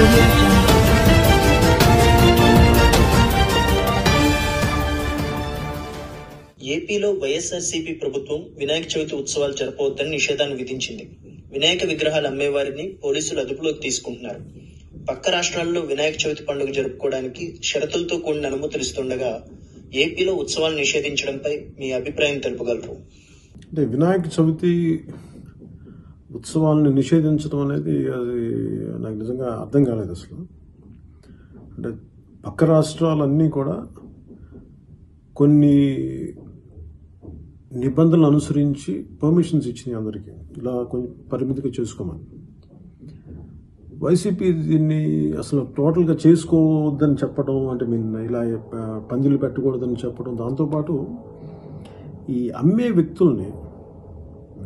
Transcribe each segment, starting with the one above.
Audio Jungle. ఏపీలో వైఎస్ఆర్సీపీ ప్రభుత్వం వినాయక చవితి ఉత్సవాలు జరపవద్దని నిషేధాన్ని విధించింది. వినాయక విగ్రహాలు అమ్మేవారిని పోలీసులు అదుపులోకి తీసుకుంటున్నారు. పక్క రాష్ట్రాల్లో వినాయక చవితి పండుగ జరుపుకోవడానికి షరతులతో కూడిన అనుమతులు ఇస్తుండగా ఏపీలో ఉత్సవాలు నిషేధించడంపై మీ అభిప్రాయం తెలుపగలరు? అంటే వినాయక చవితి ఉత్సవాలను నిషేధించడం అనేది అది నాకు నిజంగా అర్థం కాలేదు అసలు. అంటే పక్క రాష్ట్రాలన్నీ కూడా కొన్ని నిబంధనలు అనుసరించి పర్మిషన్స్ ఇచ్చినాయి అందరికీ, ఇలా కొంచెం పరిమితిగా చేసుకోమని. వైసీపీ దీన్ని అసలు టోటల్గా చేసుకోవద్దని చెప్పడం, అంటే ఇలా పందిలు పెట్టకూడదని చెప్పడం, దాంతోపాటు ఈ అమ్మే వ్యక్తుల్ని,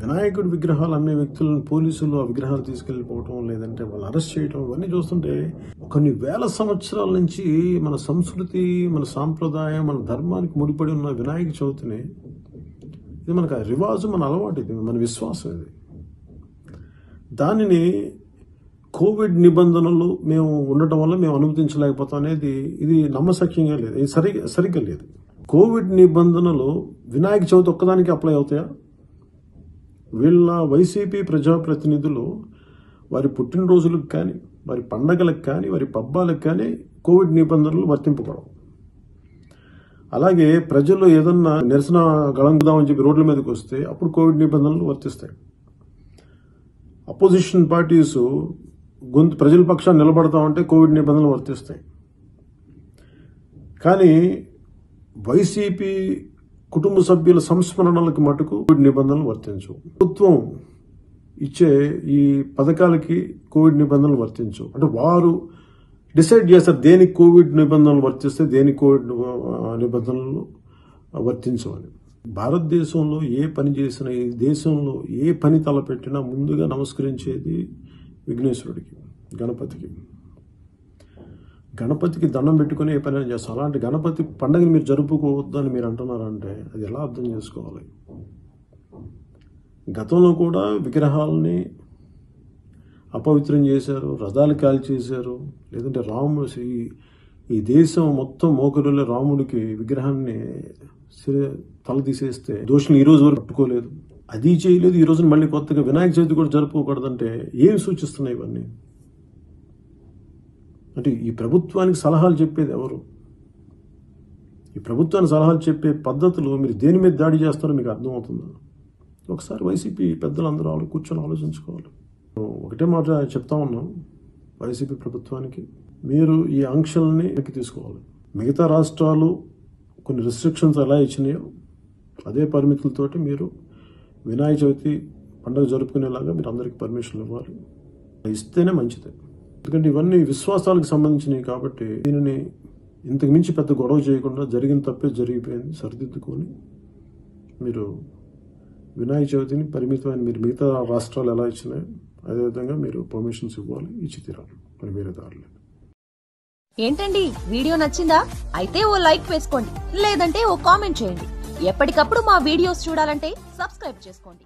వినాయకుడి విగ్రహాలు అమ్మే వ్యక్తులను పోలీసులు ఆ విగ్రహాలు తీసుకెళ్ళిపోవటం, లేదంటే వాళ్ళు అరెస్ట్ చేయడం, ఇవన్నీ చూస్తుంటే కొన్ని వేల సంవత్సరాల నుంచి మన సంస్కృతి, మన సాంప్రదాయం, మన ధర్మానికి ముడిపడి ఉన్న వినాయక చవితిని, ఇది మనకు రివాజు, మన అలవాటు, ఇది మన విశ్వాసం. ఇది దానిని కోవిడ్ నిబంధనలు మేము ఉండటం వల్ల మేము అనుమతించలేకపోతాం అనేది ఇది నమ్మశక్యంగా లేదు, ఇది సరిగ్గా లేదు. కోవిడ్ నిబంధనలు వినాయక చవితి ఒక్కదానికి అప్లై అవుతాయా? వీళ్ళ వైసీపీ ప్రజాప్రతినిధులు వారి పుట్టినరోజులకు కానీ, వారి పండగలకు కానీ, వారి పబ్బాలకు కానీ కోవిడ్ నిబంధనలు వర్తింపబడవు. అలాగే ప్రజలు ఏదన్నా నిరసన గళంకుదామని చెప్పి రోడ్ల మీదకి వస్తే అప్పుడు కోవిడ్ నిబంధనలు వర్తిస్తాయి. అపోజిషన్ పార్టీస్ ప్రజల పక్షాన్ని నిలబడతామంటే కోవిడ్ నిబంధనలు వర్తిస్తాయి. కానీ వైసీపీ కుటుంబ సభ్యుల సంస్మరణలకు మటుకు కోవిడ్ నిబంధనలు వర్తించవు. ప్రభుత్వం ఇచ్చే ఈ పథకాలకి కోవిడ్ నిబంధనలు వర్తించవు. అంటే వారు డిసైడ్ చేస్తారు దేనికి కోవిడ్ నిబంధనలు వర్తిస్తే, దేనికి కోవిడ్ నిబంధనలు వర్తించవని. భారతదేశంలో ఏ పని చేసినా, ఈ దేశంలో ఏ పని తలపెట్టినా ముందుగా నమస్కరించేది విఘ్నేశ్వరుడికి, గణపతికి. గణపతికి దండం పెట్టుకుని ఏ పని చేస్తాం. అలాంటి గణపతి పండుగని మీరు జరుపుకోవద్దని మీరు అంటున్నారంటే అది ఎలా అర్థం చేసుకోవాలి? గతంలో కూడా విగ్రహాలని అపవిత్రం చేశారు, రథాలు కాల్చేశారు, లేదంటే రాముడు, ఈ దేశం మొత్తం మోకరులే రాముడికి విగ్రహాన్ని తల తీసేస్తే దోషులు ఈ రోజు వరకు పట్టుకోలేదు, అది చేయలేదు. ఈ రోజున మళ్ళీ కొత్తగా వినాయక చవితి కూడా జరుపుకోకూడదంటే ఏం సూచిస్తున్నాయి ఇవన్నీ? అంటే ఈ ప్రభుత్వానికి సలహాలు చెప్పేది ఎవరు? ఈ ప్రభుత్వానికి సలహాలు చెప్పే పద్ధతులు మీరు దేని మీద దాడి చేస్తారో మీకు అర్థమవుతుందా? ఒకసారి వైసీపీ పెద్దలందరూ కూర్చొని ఆలోచించుకోవాలి. ఒకటే మాట చెప్తా ఉన్నాం వైసీపీ ప్రభుత్వానికి, మీరు ఈ ఆంక్షల్ని వెనక్కి తీసుకోవాలి. మిగతా రాష్ట్రాలు కొన్ని రిస్ట్రిక్షన్స్ ఎలా ఇచ్చినాయో అదే పరిమితులతోటి మీరు వినాయక చవితి పండుగ జరుపుకునేలాగా మీరు అందరికీ పర్మిషన్లు ఇవ్వాలి. ఇస్తేనే మంచిది. ఎందుకంటే ఇవన్నీ విశ్వాసాలకు సంబంధించినవి కాబట్టి దీనిని ఇంతకు మించి పెద్ద గొడవ చేయకుండా జరిగిన తప్పే జరిగిపోయింది సరిదిద్దుకొని మీరు వినాయక చవితిని పరిమితమైన మీరు మిగతా రాష్ట్రాలు ఎలా ఇచ్చినాయో అదేవిధంగా మీరు పర్మిషన్స్ ఇవ్వాలి, ఇచ్చి తీరాలి. మరి వేరే దారులు. ఏంటండి, వీడియో నచ్చిందా? అయితే ఓ లైక్ వేసుకోండి, లేదంటే ఓ కామెంట్ చేయండి. ఎప్పటికప్పుడు మా వీడియోస్ చూడాలంటే సబ్స్క్రైబ్ చేసుకోండి.